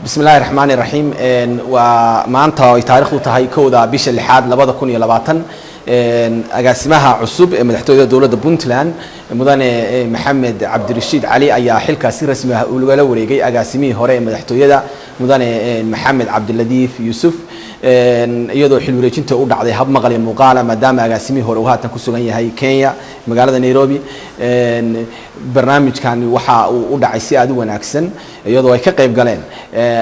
بسم الله الرحمن الرحيم ومانتا تاريخ تهاي كودا بيش اللحاد لبضا كوني لباطن أقاسمها عصب مدحتوية دولة بونتلان مدن محمد عبد الرشيد علي أي حلقة سير اسمها أولولا وريجي أقاسمي هراء مدحتوية مدن محمد عبد اللطيف يوسف iyadoo xil wareejinta u dhacday hab maqal muuqaala maadaama agaasimihi hore uu haatan ku sugan yahay Kenya magaalada Nairobi barnaamijkan waxa uu u dhacay si aad u wanaagsan iyadoo ay ka qayb galeen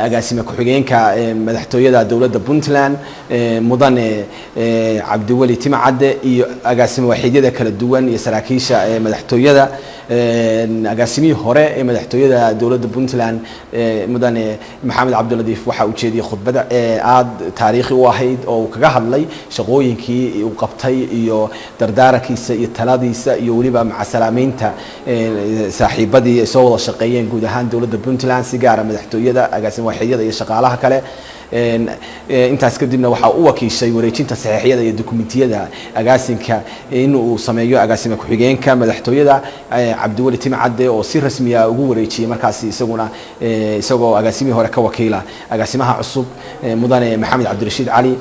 agaasime ku xigeenka madaxtooyada dawladda Puntland mudane Cabdiwali Timcade iyo agaasime waxidyada kala duwan iyo saraakiisha madaxtooyada agaasimihi hore ee madaxtooyada dawladda Puntland mudane Maxamed Cabduladiif waxa uu jeediyay khudbada aad taariikhi u ahayd oo kaga hadlay shaqooyinkii uu qabtay iyo dardaarkiisa iyo taladiisa iyo waliba macsalaameynta saaxiibadii soo wada shaqeeyeen guud ahaan dawladda Puntland si gaar ah madaxtooyada agaasime waxidyada iyo shaqaalaha kale intaas kadibna waxa uu wakiishay wareejinta saxiixyada iyo dokumentiyada agaasinka inuu sameeyo agaasime ku xigeenka madaxtooyada Cabdiwali Timcade oo si rasmi ah ugu wareejiyay markaas isagoo agaasimihi hore ka wakiila agaasimaha cusub mudane Maxamed Cabdi Rashid Ali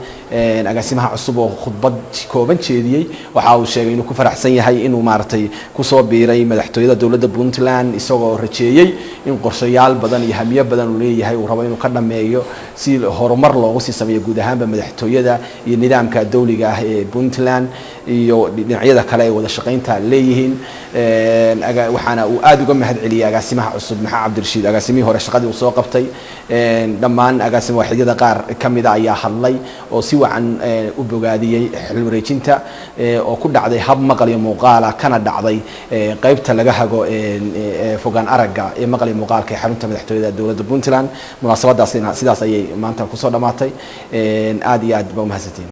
agaasimaha cusub oo khudbad kooban jeediyay waxa uu sheegay inuu ku faraxsan yahay inuu maartay ku soo biiray madaxtooyada dawladda Puntland isagoo rajeeyay in qorshayaal badan iyo hamiyo badan uu leeyahay uu rabo inuu ka dhameeyo si horumar loogu sii sameeyo guud ahaan madaxtooyada iyo nidaamka dawliga ah ee Puntland iyo dhinacyada kale ee wada shaqeynta leeyihiin waxaana uu aad uga mahad celiyay agaasimaha cusub Maxamed Cabdi Rashid agaasimihii hore shaqadii uu soo qabtay dhammaan agaasime waxidyada qaar kamida ayaa hadlay oo si wacan u bogaadiyay xil wareejinta oo ku dhacday hab maqal iyo muuqaal kana dhacday qaybta laga hago fogaan araga ee maqal iyo muuqaalka ee xarunta madaxtooyada dawladda Puntland munaasabadaasina sidaas ayay maanta ku soo dhamaatay aad iyo aad ba mahadsantiin